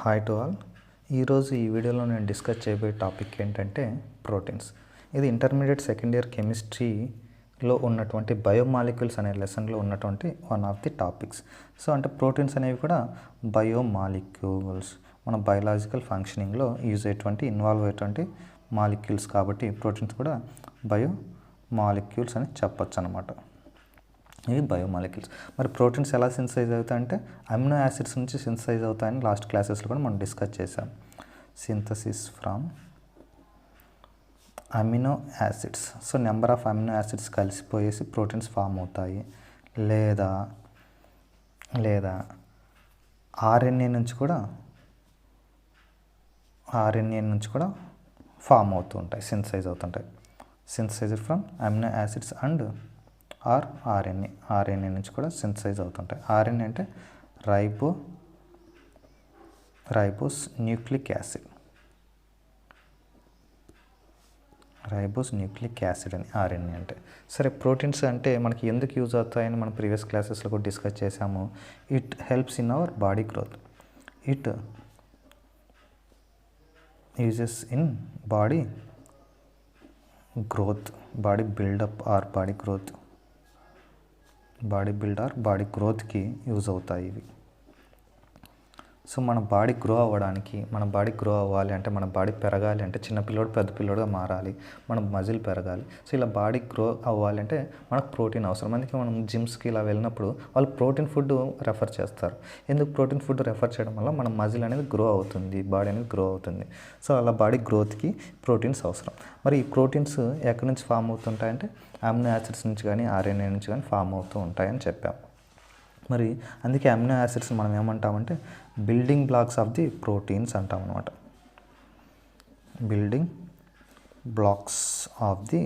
Hi to all. ఈరోజు ఈ వీడియోలో నేను డిస్కస్ చేయబోయే టాపిక్ ఏంటంటే ప్రోటీన్స్. ఇది ఇంటర్మీడియట్ సెకండ్ ఇయర్ కెమిస్ట్రీలో ఉన్నటువంటి బయోమాలిక్యూల్స్ అనే లెసన్లో ఉన్నటువంటి one of the topics. So అంటే ప్రోటీన్స్ అనేవి కూడా బయోమాలిక్యూల్స్, మన బయలాజికల్ ఫంక్షనింగ్లో యూజ్ అయ్యేటువంటి ఇన్వాల్వ్ అయ్యేటువంటి మాలిక్యూల్స్ కాబట్టి ప్రోటీన్స్ కూడా బయోమాలిక్యూల్స్ అని చెప్పొచ్చు అనమాట. ఇవి బయోమాలిక్యూల్స్. మరి ప్రోటీన్స్ ఎలా సింథసైజ్ అవుతాయంటే అమినో యాసిడ్స్ నుంచి సింథసైజ్ అవుతాయని లాస్ట్ క్లాసెస్లో కూడా మనం డిస్కస్ చేసాం. Synthesis from amino acids. So number of amino acids కలిసిపోయేసి ప్రోటీన్స్ ఫామ్ అవుతాయి. లేదా ఆర్ఎన్ఏ నుంచి కూడా ఫామ్ అవుతూ ఉంటాయి, సింథసైజ్ అవుతుంటాయి. Synthesise from amino acids and or RNA నుంచి కూడా సింథసైజ్ అవుతుంటాయి. ఆర్ఎన్ఏ అంటే రైబోస్ న్యూక్లిక్ యాసిడ్ అని ఆర్ఎన్ఏ అంటే. సరే, ప్రోటీన్స్ అంటే మనకి ఎందుకు యూజ్ అవుతాయని మనం ప్రీవియస్ క్లాసెస్లో కూడా డిస్కస్ చేసాము. It helps in our body growth. It uses in body growth, body buildup or body గ్రోత్కి యూజ్ అవుతాయి ఇవి. సో మన బాడీ గ్రో అవ్వాలి అంటే, మన బాడీ పెరగాలి అంటే, చిన్న పిల్లోడు పెద్ద పిల్లోడుగా మారాలి, మన మజిల్ పెరగాలి. సో ఇలా బాడీ గ్రో అవ్వాలి అంటే మనకు ప్రోటీన్ అవసరం. అందుకే మనం జిమ్స్కి ఇలా వెళ్ళినప్పుడు వాళ్ళు ప్రోటీన్ ఫుడ్ రెఫర్ చేస్తారు. ఎందుకు ప్రోటీన్ ఫుడ్ రెఫర్ చేయడం వల్ల మన మజిల్ అనేది గ్రో అవుతుంది, బాడీ అనేది గ్రో అవుతుంది. సో అలా బాడీ గ్రోత్కి ప్రోటీన్స్ అవసరం. మరి ఈ ప్రోటీన్స్ ఎక్కడి నుంచి ఫామ్ అవుతుంటాయంటే అమినో యాసిడ్స్ నుంచి కానీ ఆర్ఎన్ఏ నుంచి కానీ ఫామ్ అవుతూ ఉంటాయని చెప్పాం. మరి అందుకే అమినో యాసిడ్స్ మనం ఏమంటామంటే building blocks of the proteins అంటాం అనమాట. Building blocks of the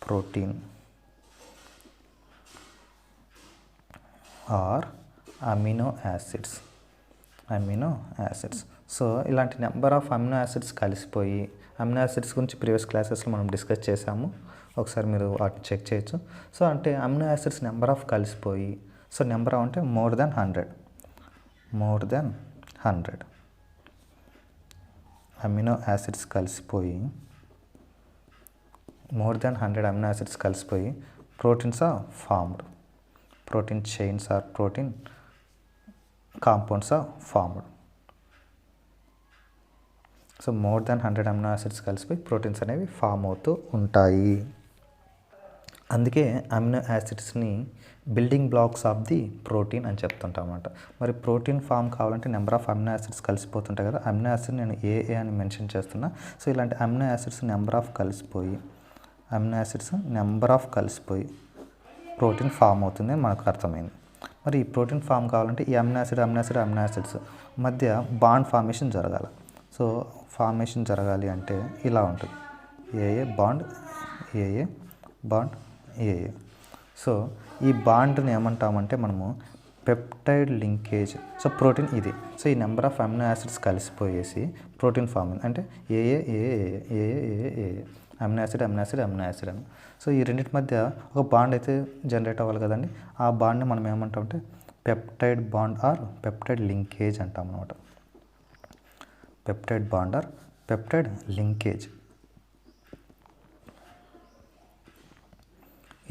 protein or amino acids. So ఇలాంటి నెంబర్ ఆఫ్ అమినో యాసిడ్స్ కలిసిపోయి, అమినో యాసిడ్స్ గురించి ప్రీవియస్ క్లాసెస్లో మనం డిస్కస్ చేసాము, ఒకసారి మీరు వాటిని చెక్ చేయొచ్చు. సో అంటే అమినో యాసిడ్స్ నెంబర్ ఆఫ్ కలిసిపోయి, సో నెంబర్ ఆఫ్ అంటే మోర్ దెన్ 100 అమినో యాసిడ్స్ కలిసిపోయి, మోర్ దెన్ 100 అమినో యాసిడ్స్ కలిసిపోయి proteins are formed. Protein chains are protein compounds are formed. So more than 100 amino acids కలిసిపోయి proteins అనేవి form అవుతూ ఉంటాయి. అందుకే amino యాసిడ్స్ని building blocks of the protein అని చెప్తుంటాం అన్నమాట. మరి ప్రోటీన్ ఫామ్ కావాలంటే నెంబర్ ఆఫ్ అమినో యాసిడ్స్ కలిసిపోతుంటాయి కదా. అమినో యాసిడ్ నేను ఏ అని మెన్షన్ చేస్తున్నా. సో ఇలాంటి అమినో యాసిడ్స్ నెంబర్ ఆఫ్ కలిసిపోయి ప్రోటీన్ ఫామ్ అవుతుంది అని మనకు అర్థమైంది. మరి ఈ ప్రోటీన్ ఫామ్ కావాలంటే ఈ అమినో యాసిడ్స్ మధ్య బాండ్ ఫార్మేషన్ జరగాలి. సో ఫార్మేషన్ జరగాలి అంటే ఇలా ఉంటుంది, ఏఏ బాండ్ ఏఏ. సో ఈ బాండ్ని ఏమంటామంటే మనము పెప్టైడ్ లింకేజ్. సో ప్రోటీన్ ఇది. సో ఈ నెంబర్ ఆఫ్ అమినో యాసిడ్స్ కలిసిపోయేసి ప్రోటీన్ ఫామ్ అంటే ఏఏ అమినో యాసిడ్ అని. సో ఈ రెండింటి మధ్య ఒక బాండ్ అయితే జనరేట్ అవ్వాలి కదండి. ఆ బాండ్ని మనం ఏమంటామంటే peptide bond or peptide linkage అంటాం అన్నమాట. Peptide bond or peptide linkage.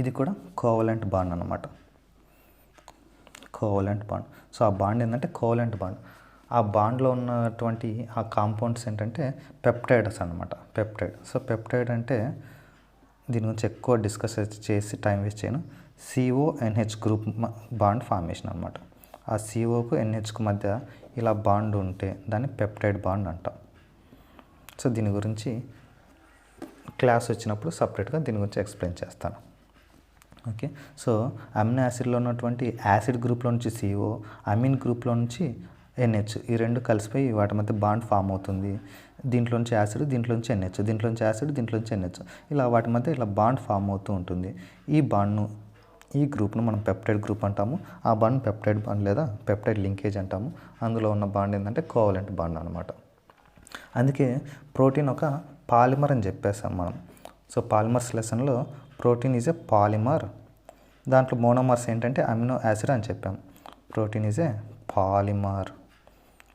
ఇది కూడా కోవలెంట్ బాండ్ అన్నమాట. సో ఆ బాండ్ ఏంటంటే కోవలెంట్ బాండ్. ఆ బాండ్లో ఉన్నటువంటి ఆ కాంపౌండ్స్ ఏంటంటే పెప్టైడ్స్ అన్నమాట. సో పెప్టైడ్ అంటే దీని గురించి ఎక్కువ డిస్కస్ చేసి టైం వేస్ట్ చేయను. CONH గ్రూప్ బాండ్ ఫార్మేషన్ అనమాట. ఆ COకు NHకు మధ్య ఇలా బాండ్ ఉంటే దాన్ని పెప్టైడ్ బాండ్ అంటాం. సో దీని గురించి క్లాస్ వచ్చినప్పుడు సపరేట్గా దీని గురించి ఎక్స్ప్లెయిన్ చేస్తాను. ఓకే. సో అమినో యాసిడ్లో ఉన్నటువంటి యాసిడ్ గ్రూప్లో నుంచి CO, అమిన్ గ్రూప్లో నుంచి NH, ఈ రెండు కలిసిపోయి వాటి మధ్య బాండ్ ఫామ్ అవుతుంది. దీంట్లోంచి యాసిడ్, దీంట్లోంచి NH, దీంట్లోంచి యాసిడ్, దీంట్లోంచి NH, ఇలా వాటి మధ్య ఇలా బాండ్ ఫామ్ అవుతూ ఉంటుంది. ఈ గ్రూప్ను మనం పెప్టైడ్ గ్రూప్ అంటాము. ఆ బాండ్ పెప్టైడ్ బాండ్ లేదా పెప్టైడ్ లింకేజ్ అంటాము. అందులో ఉన్న బాండ్ ఏంటంటే కోవలెంట్ బాండ్ అనమాట. అందుకే ప్రోటీన్ ఒక పాలిమర్ అని చెప్పేసాం మనం. సో పాలిమర్స్ లెసన్లో ప్రోటీన్ ఈజ్ ఏ పాలిమర్. దాంట్లో మోనోమర్స్ ఏంటంటే అమినో యాసిడ్ అని చెప్పాం. Protein is a polymer.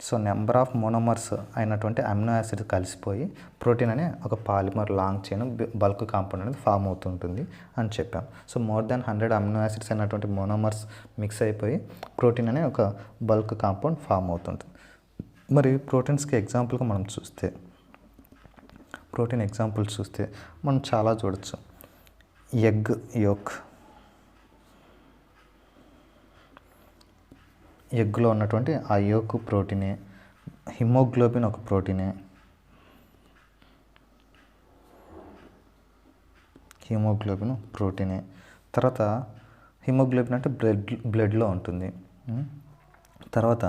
So number of monomers అయినటువంటి అమినో యాసిడ్ కలిసిపోయి ప్రోటీన్ అనే ఒక polymer long chain bulk compound అనేది ఫామ్ అవుతుంటుంది అని చెప్పాం. So more than 100 amino acids అయినటువంటి మోనోమర్స్ మిక్స్ అయిపోయి ప్రోటీన్ అనే ఒక బల్క్ కాంపౌండ్ ఫామ్ అవుతుంటుంది. మరి ప్రోటీన్స్కి ఎగ్జాంపుల్గా మనం చూస్తే ప్రోటీన్ ఎగ్జాంపుల్స్ చూస్తే మనం చాలా చూడొచ్చు. ఎగ్ యోక్, ఎగ్లో ఉన్నటువంటి ఆ యోక్ ప్రోటీనే. హిమోగ్లోబిన్ ఒక ప్రోటీనే. హిమోగ్లోబిన్ ప్రోటీనే. తర్వాత హిమోగ్లోబిన్ అంటే బ్లడ్లో ఉంటుంది. తర్వాత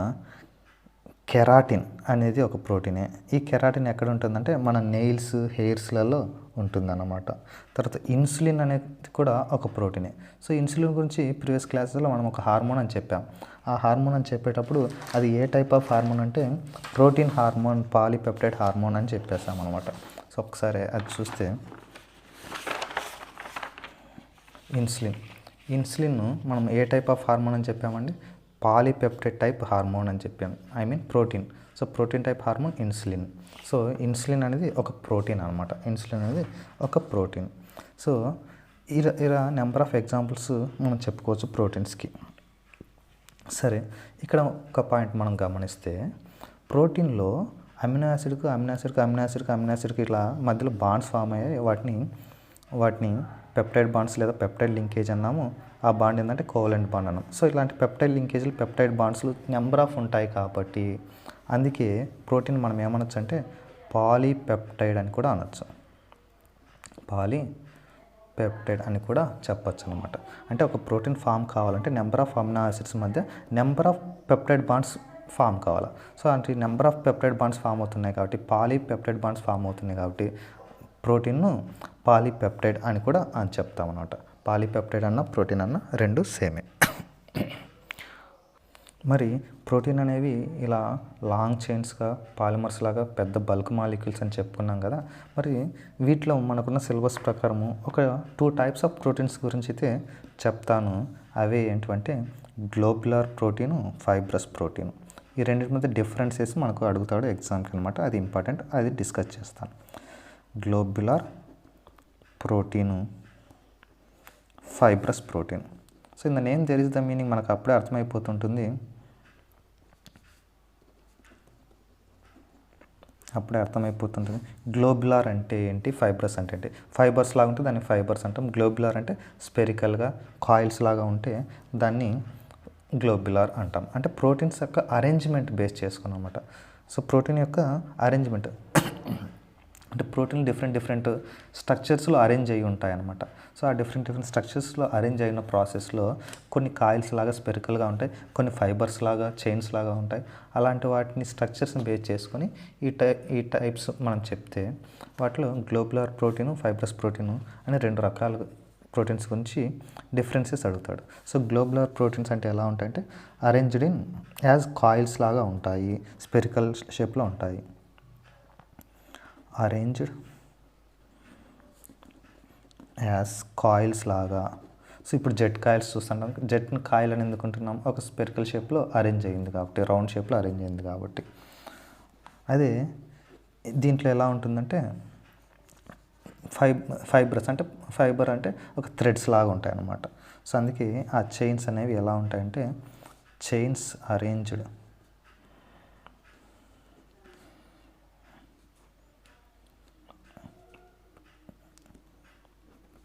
కెరాటిన్ అనేది ఒక ప్రోటీనే. ఈ కెరాటిన్ ఎక్కడ ఉంటుందంటే మన నెయిల్స్, హెయిర్స్లలో ఉంటుందన్నమాట. తర్వాత ఇన్సులిన్ అనేది కూడా ఒక ప్రోటీనే. సో ఇన్సులిన్ గురించి ప్రీవియస్ క్లాసెస్లో మనం ఒక హార్మోన్ అని చెప్పాం. ఆ హార్మోన్ అని చెప్పేటప్పుడు అది ఏ టైప్ ఆఫ్ హార్మోన్ అంటే ప్రోటీన్ హార్మోన్, పాలీపెప్టైడ్ హార్మోన్ అని చెప్పేసాం అనమాట. సో ఒకసారి అది చూస్తే ఇన్సులిన్ మనం ఏ టైప్ ఆఫ్ హార్మోన్ అని చెప్పామండి? పాలీపెప్టైడ్ టైప్ హార్మోన్ అని చెప్పాం. Protein. So protein type hormone insulin. So insulin అనేది ఒక ప్రోటీన్ అనమాట. ఇన్సులిన్ అనేది ఒక ప్రోటీన్. సో ఇలా నెంబర్ ఆఫ్ ఎగ్జాంపుల్స్ మనం చెప్పుకోవచ్చు ప్రోటీన్స్కి. సరే, ఇక్కడ ఒక పాయింట్ మనం గమనిస్తే ప్రోటీన్లో అమినో యాసిడ్కి ఇలా మధ్యలో బాండ్స్ ఫామ్ అయ్యాయి. వాటిని పెప్టైడ్ బాండ్స్ లేదా పెప్టైడ్ లింకేజ్ అన్నాము. ఆ బాండ్ ఏంటంటే కోవలెంట్ బాండ్ అన్నాం. సో ఇలాంటి పెప్టైడ్ లింకేజ్లు, పెప్టైడ్ బాండ్స్లు నెంబర్ ఆఫ్ ఉంటాయి కాబట్టి అందుకే ప్రోటీన్ మనం ఏమనొచ్చు అంటే పాలీపెప్టైడ్ అని కూడా అనొచ్చు. పాలీపెప్టైడ్ అని కూడా చెప్పచ్చు అనమాట. అంటే ఒక ప్రోటీన్ ఫామ్ కావాలంటే నెంబర్ ఆఫ్ అమినో యాసిడ్స్ మధ్య number of peptide bonds form కావాలి. సో అంటే number of peptide bonds form అవుతున్నాయి కాబట్టి, పాలీపెప్టైడ్ బాండ్స్ ఫామ్ అవుతున్నాయి కాబట్టి ప్రోటీన్ను పాలీపెప్టైడ్ అని కూడా అని చెప్తాం అనమాట. పాలీపెప్టైడ్ అన్న ప్రోటీన్ అన్న రెండు సేమే. మరి ప్రోటీన్ అనేవి ఇలా లాంగ్ చైన్స్గా, పాలిమర్స్ లాగా పెద్ద బల్క్ మాలిక్యూల్స్ అని చెప్పుకున్నాం కదా. మరి వీటిలో మనకున్న సిలబస్ ప్రకారము ఒక 2 టైప్స్ ఆఫ్ ప్రోటీన్స్ గురించి అయితే చెప్తాను. అవే ఏంటంటే గ్లోబ్యులర్ ప్రోటీను, ఫైబ్రస్ ప్రోటీన్. ఈ రెండింటి మధ్య డిఫరెన్సెస్ మనకు అడుగుతాడు ఎగ్జామ్కి అనమాట. అది ఇంపార్టెంట్, అది డిస్కస్ చేస్తాను. Globular protein, fibrous protein. So in the name there is the meaning మనకు అప్పుడే అర్థమైపోతుంటుంది. గ్లోబ్యులర్ అంటే ఏంటి, ఫైబ్రస్ అంటే ఏంటి? ఫైబర్స్ లాగా ఉంటే దాన్ని ఫైబర్స్ అంటాం. గ్లోబ్యులర్ అంటే స్పెరికల్గా కాయిల్స్ లాగా ఉంటే దాన్ని గ్లోబ్యులర్ అంటాం. అంటే ప్రోటీన్స్ యొక్క అరేంజ్మెంట్ బేస్ చేసుకున్నాం అన్నమాట. సో ప్రోటీన్ యొక్క అరేంజ్మెంట్ అంటే ప్రోటీన్ డిఫరెంట్ స్ట్రక్చర్స్లో అరేంజ్ అయ్యి ఉంటాయన్నమాట. సో ఆ డిఫరెంట్ స్ట్రక్చర్స్లో అరేంజ్ అయిన ప్రాసెస్లో కొన్ని కాయిల్స్ లాగా స్పెరికల్గా ఉంటాయి, కొన్ని ఫైబర్స్ లాగా, చైన్స్ లాగా ఉంటాయి. అలాంటి వాటిని స్ట్రక్చర్స్ని బేస్ చేసుకొని ఈ టైప్స్ మనం చెప్తే వాటిలో గ్లోబ్యులర్ ప్రోటీను, ఫైబ్రస్ ప్రోటీను అని 2 రకాల ప్రోటీన్స్ గురించి డిఫరెన్సెస్ అడుగుతాడు. సో గ్లోబ్యులర్ ప్రోటీన్స్ అంటే ఎలా ఉంటాయంటే అరేంజ్డ్ ఇన్ యాజ్ కాయిల్స్ లాగా ఉంటాయి, స్పెరికల్ షేప్లో ఉంటాయి. అరేంజ్డ్ యాజ్ కాయిల్స్ లాగా. సో ఇప్పుడు జెట్ కాయిల్స్ చూస్తున్నాం. జెట్ కాయిల్ అని ఎందుకుంటున్నాం? ఒక స్పెరికల్ షేప్లో అరేంజ్ అయ్యింది కాబట్టి, రౌండ్ షేప్లో అరేంజ్ అయింది కాబట్టి. అదే దీంట్లో ఎలా ఉంటుందంటే ఫైబర్ అంటే ఒక థ్రెడ్స్ లాగా ఉంటాయి అన్నమాట. సో అందుకే ఆ చైన్స్ అనేవి ఎలా ఉంటాయంటే chains arranged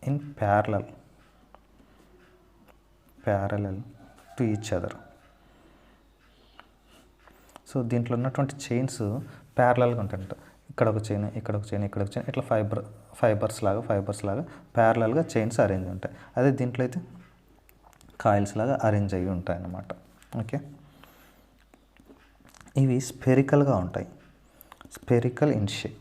in parallel to each other. So దీంట్లో ఉన్నటువంటి చైన్స్ ప్యారలల్గా ఉంటాయంట. ఇక్కడ ఒక చైన్, ఇక్కడ ఒక చైన్, ఇక్కడ ఒక చైన్, ఇట్లా ఫైబర్స్ లాగా ప్యారలల్గా చైన్స్ అరేంజ్ ఉంటాయి. అదే దీంట్లో అయితే కాయిల్స్ లాగా అరేంజ్ అయ్యి ఉంటాయి అన్నమాట. ఓకే, ఇవి స్పెరికల్గా ఉంటాయి, spherical in shape.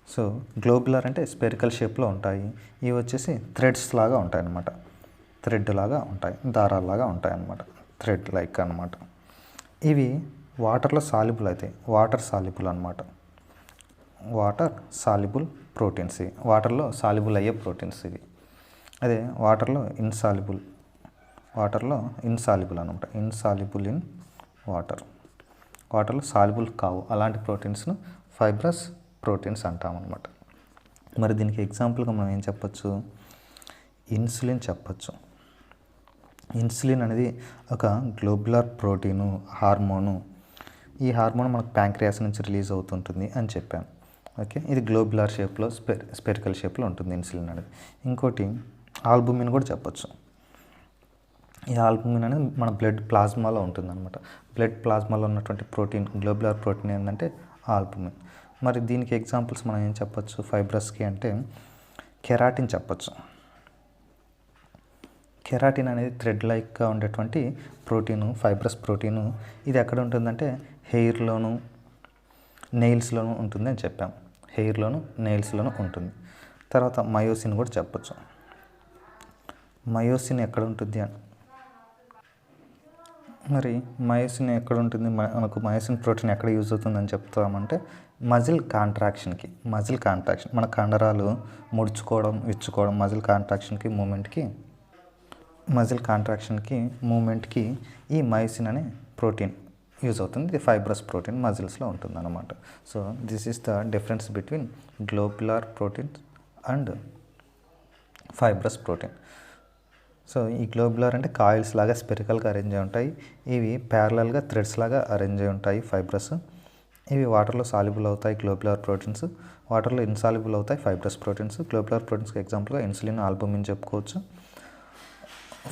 So globular అంటే స్పెరికల్ షేప్లో ఉంటాయి. ఇవి వచ్చేసి థ్రెడ్స్ లాగా ఉంటాయి అన్నమాట, థ్రెడ్ లాగా ఉంటాయి, దారాల్లాగా ఉంటాయి అన్నమాట, థ్రెడ్ లైక్ అన్నమాట. ఇవి వాటర్లో సాల్యుబుల్ అవుతాయి, వాటర్ సాల్యుబుల్ అనమాట. వాటర్ సాల్యుబుల్ ప్రోటీన్స్, వాటర్లో సాల్యుబుల్ అయ్యే ప్రోటీన్స్ ఇవి. అదే వాటర్లో ఇన్సాల్యుబుల్ అనమాట, ఇన్సాల్యుబుల్ ఇన్ వాటర్లో సాల్యుబుల్ కావు అలాంటి ప్రోటీన్స్ను ఫైబ్రస్ ప్రోటీన్స్ అంటాం అన్నమాట. మరి దీనికి ఎగ్జాంపుల్గా మనం ఏం చెప్పచ్చు, ఇన్సులిన్ చెప్పచ్చు. ఇన్సులిన్ అనేది ఒక గ్లోబులర్ ప్రోటీను, హార్మోను. ఈ హార్మోన్ మనకు ప్యాంక్రియాస్ నుంచి రిలీజ్ అవుతుంటుంది అని చెప్పాను. ఓకే, ఇది గ్లోబులర్ షేప్లో స్పెరికల్ షేప్లో ఉంటుంది ఇన్సులిన్ అనేది. ఇంకోటి ఆల్బుమిన్ కూడా చెప్పచ్చు. ఈ ఆల్బుమిన్ అనేది మన బ్లడ్ ప్లాస్మాలో ఉంటుందన్నమాట. బ్లడ్ ప్లాస్మాలో ఉన్నటువంటి ప్రోటీన్, గ్లోబులర్ ప్రోటీన్ ఏంటంటే ఆల్బుమిన్. మరి దీనికి ఎగ్జాంపుల్స్ మనం ఏం చెప్పచ్చు ఫైబ్రస్కి అంటే కెరాటిన్ చెప్పచ్చు. కెరాటిన్ అనేది థ్రెడ్ లైక్గా ఉండేటువంటి ప్రోటీను, ఫైబ్రస్ ప్రోటీను. ఇది ఎక్కడ ఉంటుందంటే హెయిర్లోను, నెయిల్స్లోను ఉంటుంది అని చెప్పాం. హెయిర్లోను, నెయిల్స్లోను ఉంటుంది. తర్వాత మయోసిన్ కూడా చెప్పచ్చు. మయోసిన్ ఎక్కడ ఉంటుంది అని, మరి మయోసిన్ ఎక్కడ ఉంటుంది, మనకు మయోసిన్ ప్రోటీన్ ఎక్కడ యూజ్ అవుతుందని చెప్తామంటే మజిల్ కాంట్రాక్షన్కి. మన కండరాలు ముడుచుకోవడం, విచ్చుకోవడం, మజిల్ కాంట్రాక్షన్కి ఈ మయోసిన్ అనే ప్రోటీన్ యూజ్ అవుతుంది. ఇది ఫైబ్రస్ ప్రోటీన్ మజిల్స్లో ఉంటుంది అన్నమాట. So this is the difference between globular protein and fibrous protein. So ఈ గ్లోబులర్ అంటే కాయిల్స్ లాగా స్పెరికల్గా అరేంజ్ అయి ఉంటాయి. ఇవి ప్యారలల్గా థ్రెడ్స్ లాగా అరేంజ్ అయి ఉంటాయి ఫైబ్రస్. ఇవి వాటర్లో సాల్యుబుల్ అవుతాయి గ్లోబులర్ ప్రోటీన్స్, వాటర్లో ఇన్సాల్యుబుల్ అవుతాయి ఫైబ్రస్ ప్రోటీన్స్. గ్లోబులర్ ప్రోటీన్స్కి ఎగ్జాంపుల్గా ఇన్సులిన్, ఆల్బుమిన్ చెప్పుకోవచ్చు.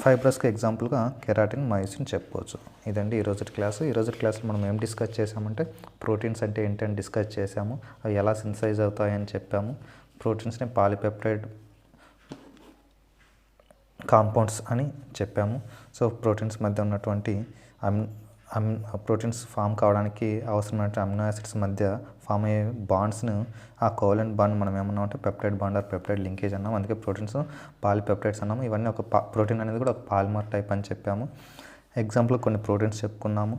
ఫైబ్రస్కి ఎగ్జాంపుల్గా కెరాటిన్, మయోసిన్ చెప్పుకోవచ్చు. ఇదండి ఈరోజు క్లాస్లో మనం ఏం డిస్కస్ చేసామంటే ప్రోటీన్స్ అంటే ఏంటని డిస్కస్ చేసాము, అవి ఎలా సింథసైజ్ అవుతాయని చెప్పాము. ప్రోటీన్స్ని పాలిపెప్టైడ్ కాంపౌండ్స్ అని చెప్పాము. సో ప్రోటీన్స్ మధ్య ఉన్నటువంటి ప్రోటీన్స్ ఫామ్ కావడానికి అవసరమైన అమినో యాసిడ్స్ మధ్య ఫామ్ అయ్యే బాండ్స్ను, ఆ కోవలెంట్ బాండ్ మనం ఏమన్నాం అంటే peptide bond or peptide linkage అన్నాం. అందుకే ప్రోటీన్స్ పాలిపెప్టైడ్స్ అన్నాము. ఇవన్నీ ఒక ప్రోటీన్ అనేది కూడా ఒక పాలిమర్ టైప్ అని చెప్పాము. ఎగ్జాంపుల్ కొన్ని ప్రోటీన్స్ చెప్పుకున్నాము.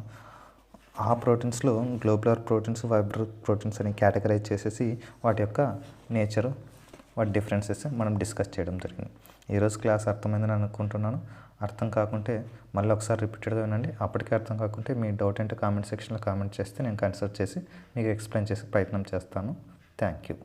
ఆ ప్రోటీన్స్లో గ్లోబులర్ ప్రోటీన్స్, ఫైబర్ ప్రోటీన్స్ అని కేటగరైజ్ చేసేసి వాటి యొక్క నేచరు, వాటి డిఫరెన్సెస్ మనం డిస్కస్ చేయడం జరిగింది. ఈరోజు క్లాస్ అర్థమైందని అనుకుంటున్నాను. అర్థం కాకుంటే మళ్ళీ ఒకసారి రిపీటెడ్గా వినండి. అప్పటికే అర్థం కాకుంటే మీ డౌట్ ఏంటో కామెంట్ సెక్షన్లో కామెంట్ చేస్తే నేను కన్సల్ట్ చేసి మీకు ఎక్స్ప్లెయిన్ చేసే ప్రయత్నం చేస్తాను. Thank you.